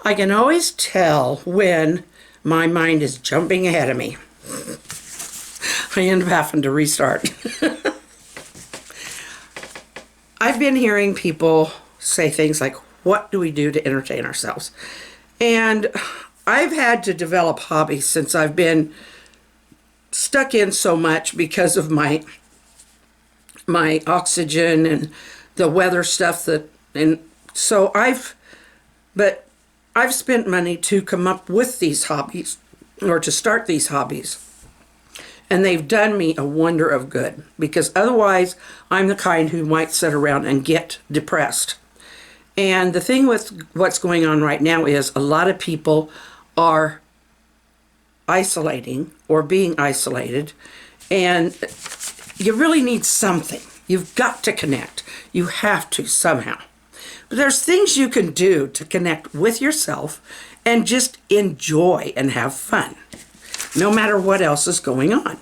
I can always tell when my mind is jumping ahead of me. I end up having to restart. I've been hearing people say things like, what do we do to entertain ourselves? And I've had to develop hobbies since I've been stuck in so much because of my oxygen and the weather stuff but I've spent money to come up with these hobbies or to start these hobbies. And they've done me a wonder of good, because otherwise I'm the kind who might sit around and get depressed. And the thing with what's going on right now is a lot of people are isolating or being isolated, and you really need something. You've got to connect. You have to somehow. But there's things you can do to connect with yourself and just enjoy and have fun, no matter what else is going on.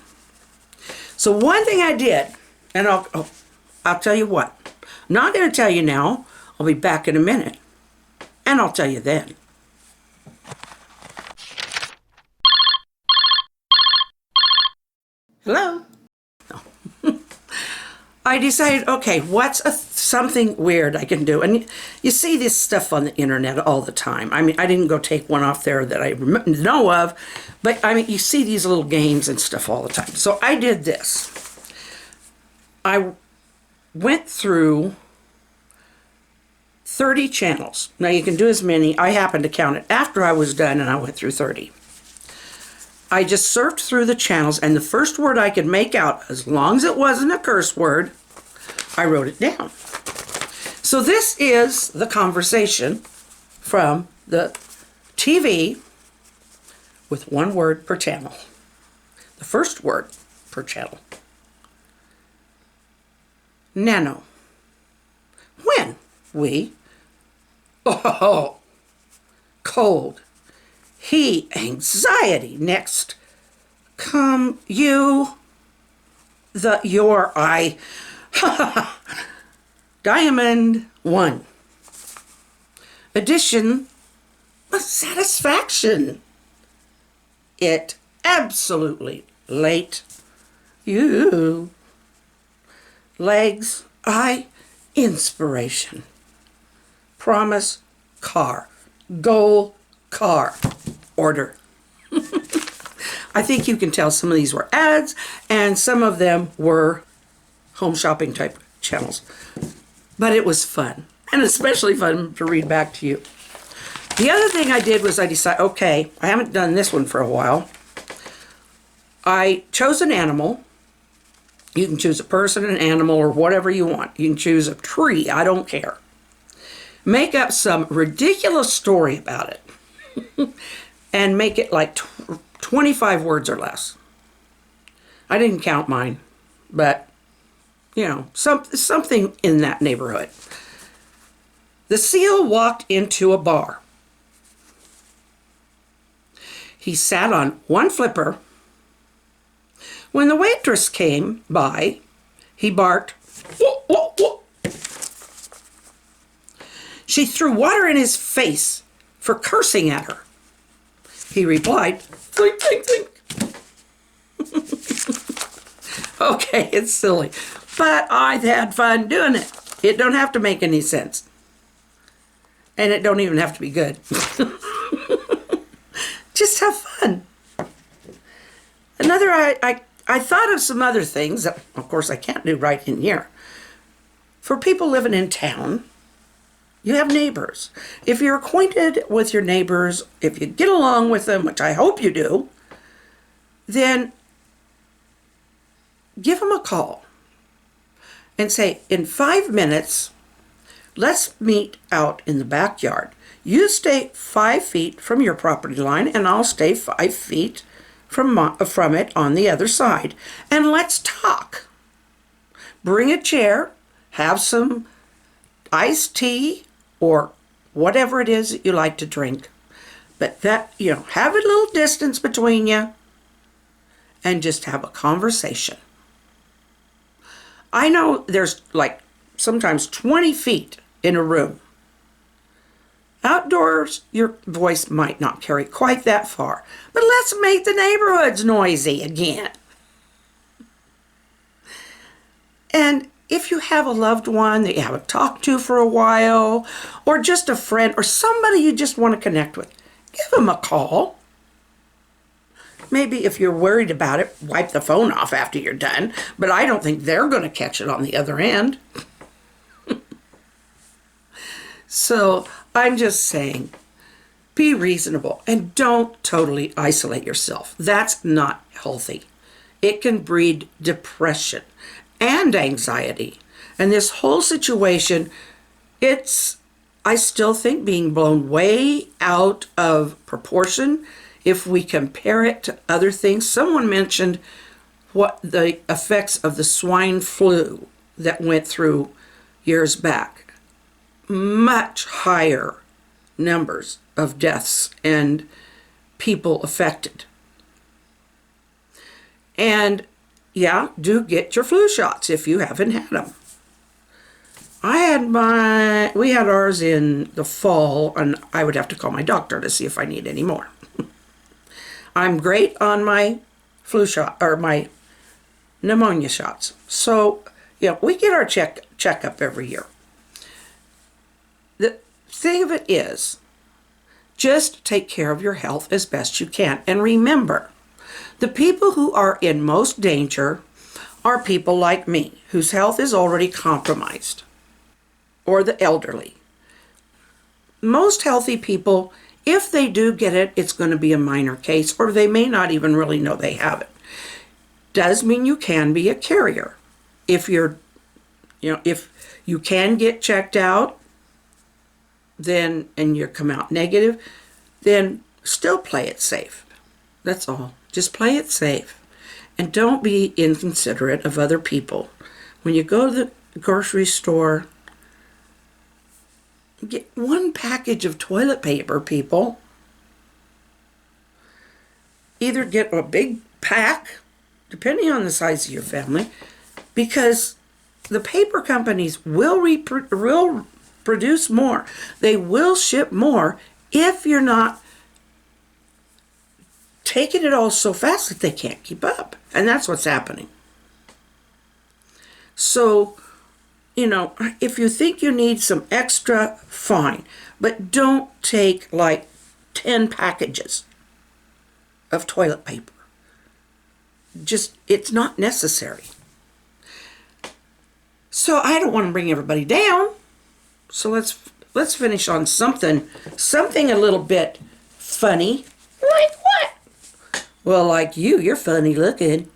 So one thing I did, and I'll tell you what. I'm not going to tell you now. I'll be back in a minute, and I'll tell you then. Hello? I decided, okay, what's something weird I can do? And you see this stuff on the internet all the time. I mean, I didn't go take one off there that I know of, but I mean, you see these little games and stuff all the time. So I did this. I went through 30 channels. Now you can do as many. I happened to count it after I was done, and I went through 30. I just surfed through the channels, and the first word I could make out, as long as it wasn't a curse word, I wrote it down. So this is the conversation from the TV with one word per channel. The first word per channel. Nano. When we, cold, he, anxiety. Next, come you, your, I, diamond, one. Addition, a satisfaction. It, absolutely, late. You, legs, I, inspiration. Promise, car. Goal, car. Order. I think you can tell some of these were ads and some of them were home shopping type channels. But it was fun, and especially fun to read back to you. The other thing I did was I decided, okay, I haven't done this one for a while. I chose an animal. You can choose a person, an animal, or whatever you want. You can choose a tree, I don't care. Make up some ridiculous story about it. And make it like 25 words or less. I didn't count mine, but, you know, something in that neighborhood. The seal walked into a bar. He sat on one flipper. When the waitress came by, he barked, "Whoa, whoa, whoa." She threw water in his face for cursing at her. He replied, "Think, think, think." Okay, it's silly, but I've had fun doing it. It don't have to make any sense. And it don't even have to be good. Just have fun. Another, I thought of some other things that, of course, I can't do right in here. For people living in town, you have neighbors. If you're acquainted with your neighbors, if you get along with them, which I hope you do, then give them a call and say, in 5 minutes, let's meet out in the backyard. You stay 5 feet from your property line, and I'll stay 5 feet from it on the other side. And let's talk. Bring a chair, have some iced tea, or whatever it is that you like to drink. But that, you know, have a little distance between you and just have a conversation. I know there's like sometimes 20 feet in a room. Outdoors, your voice might not carry quite that far, but let's make the neighborhoods noisy again. And if you have a loved one that you haven't talked to for a while, or just a friend, or somebody you just want to connect with, give them a call. Maybe if you're worried about it, wipe the phone off after you're done, but I don't think they're going to catch it on the other end. So I'm just saying, be reasonable and don't totally isolate yourself. That's not healthy. It can breed depression and anxiety. And this whole situation, I still think, being blown way out of proportion if we compare it to other things. Someone mentioned what the effects of the swine flu that went through years back. Much higher numbers of deaths and people affected. And yeah, do get your flu shots if you haven't had them. We had ours in the fall, and I would have to call my doctor to see if I need any more. I'm great on my flu shot, or my pneumonia shots. So, we get our checkup every year. The thing of it is, just take care of your health as best you can. And remember, the people who are in most danger are people like me, whose health is already compromised, or the elderly. Most healthy people, if they do get it, it's going to be a minor case, or they may not even really know they have it. Does mean you can be a carrier. If you can get checked out, and you come out negative, then still play it safe. That's all. Just play it safe. And don't be inconsiderate of other people. When you go to the grocery store, get one package of toilet paper, people. Either get a big pack, depending on the size of your family, because the paper companies will produce more. They will ship more if you're not taking it all so fast that they can't keep up. And that's what's happening. So, if you think you need some extra, fine. But don't take like 10 packages of toilet paper. It's not necessary. So I don't want to bring everybody down. So let's finish on something a little bit funny. Like what? Well, like you're funny looking.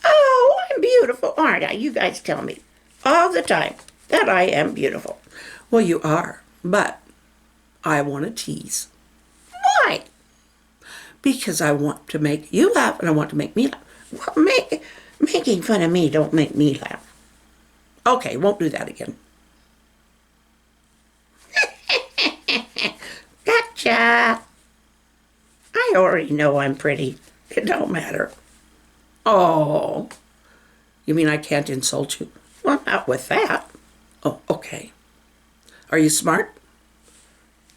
Oh, I'm beautiful, aren't I? You guys tell me all the time that I am beautiful. Well, you are, but I want to tease. Why? Because I want to make you laugh and I want to make me laugh. Making fun of me don't make me laugh. Okay, won't do that again. Gotcha. I already know I'm pretty. It don't matter. Oh, you mean I can't insult you? Well, not with that. Oh, okay. Are you smart?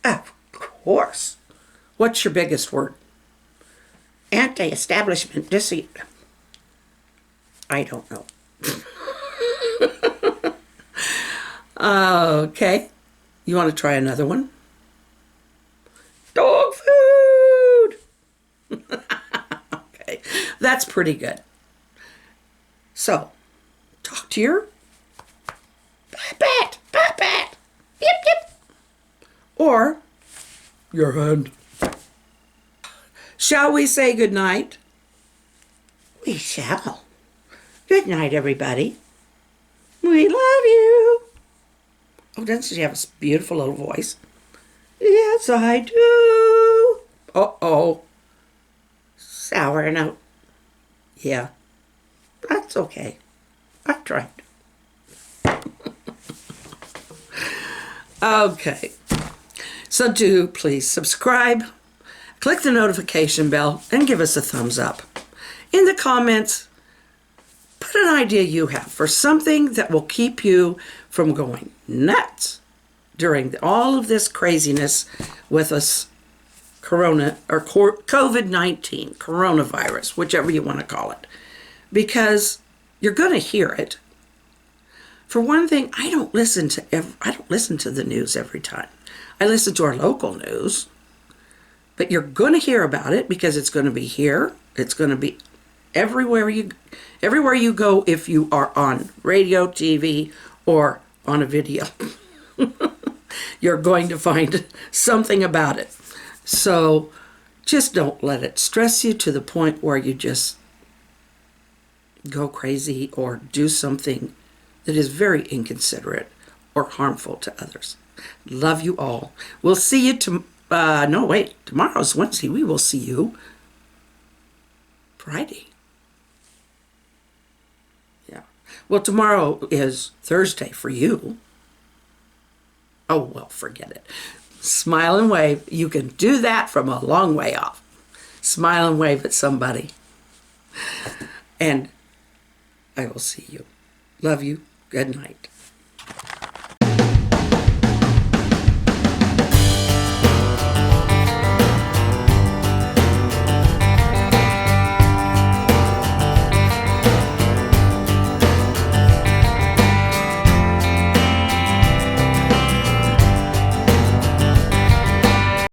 Of course. What's your biggest word? Anti-establishment deceit. I don't know. Okay. You want to try another one? Dog food! Okay. That's pretty good. So, talk to your puppet, puppet, yip, yip. Or your hand. Shall we say good night? We shall. Good night, everybody. We love you. Oh, doesn't she have a beautiful little voice? Yes, I do. Uh-oh. Sour note. Yeah, that's okay. I tried. Okay. So do please subscribe, click the notification bell, and give us a thumbs up. In the comments, put an idea you have for something that will keep you from going nuts during all of this craziness with us corona or COVID-19, coronavirus, whichever you want to call it, because you're going to hear it. For one thing, I don't listen to the news every time. I listen to our local news, but you're going to hear about it because it's going to be here. It's going to be everywhere you go if you are on radio, TV, or on a video. You're going to find something about it. So just don't let it stress you to the point where you just go crazy or do something that is very inconsiderate or harmful to others. Love you all. We'll see you tomorrow's Wednesday. We will see you Friday. Yeah. Well, tomorrow is Thursday for you. Oh, well, forget it. Smile and wave. You can do that from a long way off. Smile and wave at somebody. And I will see you. Love you. Good night.